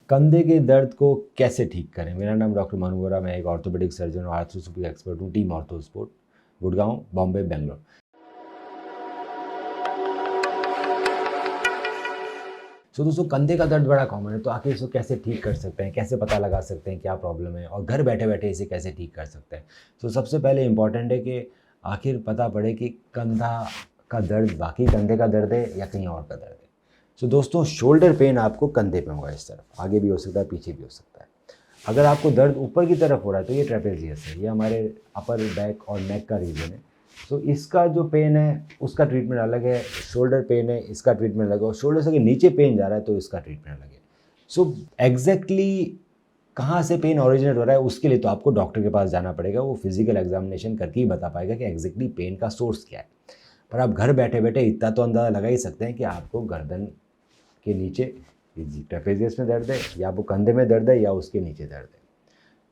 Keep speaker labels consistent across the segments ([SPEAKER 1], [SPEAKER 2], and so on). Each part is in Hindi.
[SPEAKER 1] कंधे के दर्द को कैसे ठीक करें। मेरा नाम डॉक्टर मनु वोरा, मैं एक ऑर्थोपेडिक सर्जन और आर्थ्रोस्कोपिक एक्सपर्ट हूँ, टीम ऑर्थोस्पोर्ट, गुड़गांव, बॉम्बे, बेंगलोर। सो दोस्तों, कंधे का दर्द बड़ा कॉमन है, तो आखिर इसको कैसे ठीक कर सकते हैं, कैसे पता लगा सकते हैं क्या प्रॉब्लम है और घर बैठे बैठे इसे कैसे ठीक कर सकते हैं। तो सबसे पहले इम्पॉर्टेंट है कि आखिर पता पड़े कि कंधा का दर्द वाकई कंधे का दर्द है या कहीं और का दर्द है। सो दोस्तों, शोल्डर पेन आपको कंधे पे होगा, इस तरफ आगे भी हो सकता है, पीछे भी हो सकता है। अगर आपको दर्द ऊपर की तरफ हो रहा है तो ये ट्रेपेजियस है, ये हमारे अपर बैक और नेक का रीजन है। तो इसका जो पेन है उसका ट्रीटमेंट अलग है, शोल्डर पेन है इसका ट्रीटमेंट अलग है, और शोल्डर से अगर नीचे पेन जा रहा है तो इसका ट्रीटमेंट अलग है। सो एग्जैक्टली कहाँ से पेन ओरिजिनेट हो रहा है उसके लिए तो आपको डॉक्टर के पास जाना पड़ेगा, वो फिजिकल एग्जामिनेशन करके ही बता पाएगा कि एग्जैक्टली पेन का सोर्स क्या है। पर आप घर बैठे बैठे इतना तो अंदाज़ा लगा ही सकते हैं कि आपको गर्दन के नीचे ट्रेपेजियस में दर्द है, या वो कंधे में दर्द है, या उसके नीचे दर्द है।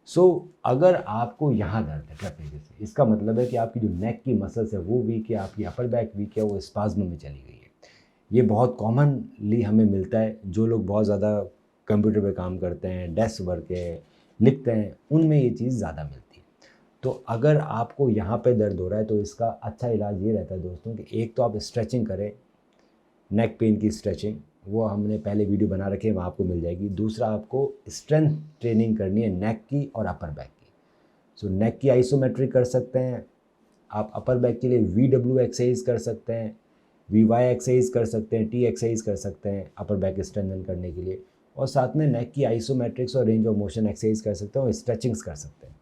[SPEAKER 1] सो अगर आपको यहाँ दर्द है ट्रेपेजियस में, इसका मतलब है कि आपकी जो नेक की मसल्स है वो वीक है, आपकी अपर बैक वीक है, वो स्पाज्म में चली गई है। ये बहुत कॉमनली हमें मिलता है, जो लोग बहुत ज़्यादा कंप्यूटर पे काम करते हैं, डेस्क वर्क है, लिखते हैं, उनमें ये चीज़ ज़्यादा मिलती है। तो अगर आपको यहाँ पे दर्द हो रहा है तो इसका अच्छा इलाज ये रहता है दोस्तों कि एक तो आप स्ट्रेचिंग करें, नेक पेन की स्ट्रेचिंग, वो हमने पहले वीडियो बना रखे हैं, वहाँ आपको मिल जाएगी। दूसरा, आपको स्ट्रेंथ ट्रेनिंग करनी है नेक की और अपर बैक की। सो नेक की आइसोमेट्रिक कर सकते हैं आप, अपर बैक के लिए VW एक्सरसाइज कर सकते हैं, VY एक्सरसाइज कर सकते हैं, T एक्सरसाइज कर सकते हैं अपर बैक स्ट्रेंथन करने के लिए, और साथ में नेक की आइसोमेट्रिक्स और रेंज ऑफ मोशन एक्सरसाइज कर सकते हैं और स्ट्रेचिंग्स कर सकते हैं।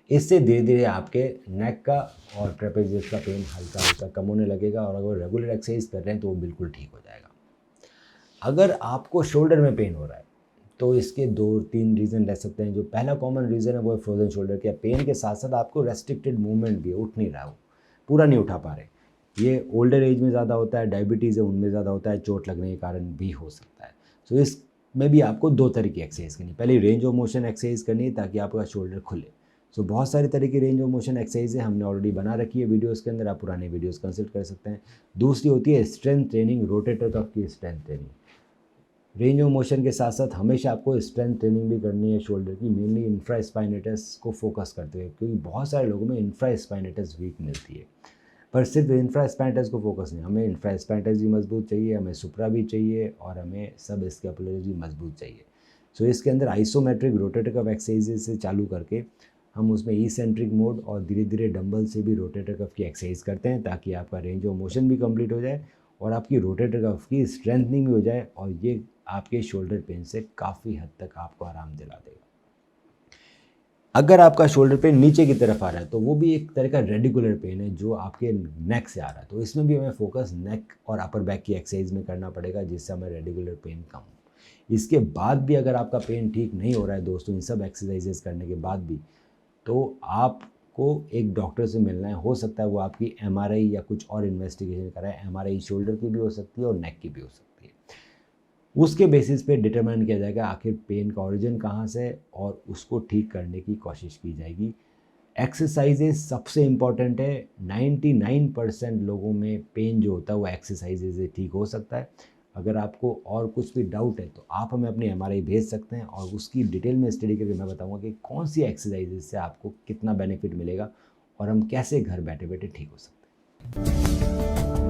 [SPEAKER 1] इससे धीरे धीरे आपके नेक का और ट्रेपेजियस का पेन हल्का हल्का कम होने लगेगा, और अगर रेगुलर एक्सरसाइज कर रहे हैं तो वो बिल्कुल ठीक हो जाएगा। अगर आपको शोल्डर में पेन हो रहा है तो इसके 2-3 रीज़न रह सकते हैं। जो पहला कॉमन रीज़न है वो है फ्रोजन शोल्डर। क्या पेन के साथ साथ आपको रेस्ट्रिक्टेड मूवमेंट भी है, उठ नहीं रहा, वो पूरा नहीं उठा पा रहे। ये ओल्डर एज में ज़्यादा होता है, डायबिटीज़ है उनमें ज़्यादा होता है, चोट लगने के कारण भी हो सकता है। सो इसमें भी आपको 2 तरह की एक्सरसाइज करनी है। पहले रेंज ऑफ मोशन एक्सरसाइज करनी है ताकि आपका शोल्डर खुले। सो बहुत सारे तरह की रेंज ऑफ मोशन एक्सरसाइज है, हमने ऑलरेडी बना रखी है वीडियोस के अंदर, आप पुराने वीडियोस कंसल्ट कर सकते हैं। दूसरी होती है स्ट्रेंथ ट्रेनिंग, रोटेटर कफ की strength training. Range of motion के साथ साथ हमेशा आपको स्ट्रेंथ ट्रेनिंग भी करनी है शोल्डर की, मेनली इंफ्रास्पाइनेटस को फोकस करते हुए, क्योंकि बहुत सारे लोगों में इंफ्रास्पाइनेटस वीक मिलती है। पर सिर्फ इंफ्रास्पाइनेटस को फोकस नहीं, हमें इंफ्रास्पाइनेटस भी मजबूत चाहिए, हमें सुप्रा भी चाहिए, और हमें सब स्कैपुलर भी मजबूत चाहिए। सो इसके अंदर आइसोमेट्रिक रोटेटर कफ एक्सरसाइज से चालू करके हम उसमें ईसेंट्रिक मोड और धीरे धीरे डंबल से भी रोटेटर कफ की एक्सरसाइज करते हैं, ताकि आपका रेंज ऑफ मोशन भी कंप्लीट हो जाए और आपकी रोटेटर कफ की स्ट्रेंथनिंग भी हो जाए, और ये आपके शोल्डर पेन से काफ़ी हद तक आपको आराम दिला देगा। अगर आपका शोल्डर पेन नीचे की तरफ आ रहा है तो वो भी एक तरह का रेडिकुलर पेन है जो आपके नेक से आ रहा है, तो इसमें भी हमें फोकस नेक और अपर बैक की एक्सरसाइज में करना पड़ेगा, जिससे हमें रेडिकुलर पेन कम हो। इसके बाद भी अगर आपका पेन ठीक नहीं हो रहा है दोस्तों, इन सब एक्सरसाइजेस करने के बाद भी, तो आपको एक डॉक्टर से मिलना है। हो सकता है वो आपकी MRI या कुछ और इन्वेस्टिगेशन कराए, MRI शोल्डर की भी हो सकती है और नेक की भी हो सकती है। उसके बेसिस पे डिटरमाइन किया जाएगा आखिर पेन का ओरिजिन कहाँ से है, और उसको ठीक करने की कोशिश की जाएगी। एक्सरसाइजेज सबसे इम्पॉर्टेंट है, 99% लोगों में पेन जो होता है वो एक्सरसाइजेज से ठीक हो सकता है। अगर आपको और कुछ भी डाउट है तो आप हमें अपनी MRI भेज सकते हैं, और उसकी डिटेल में स्टडी करके मैं बताऊंगा कि कौन सी एक्सरसाइजेज से आपको कितना बेनिफिट मिलेगा और हम कैसे घर बैठे बैठे ठीक हो सकते हैं।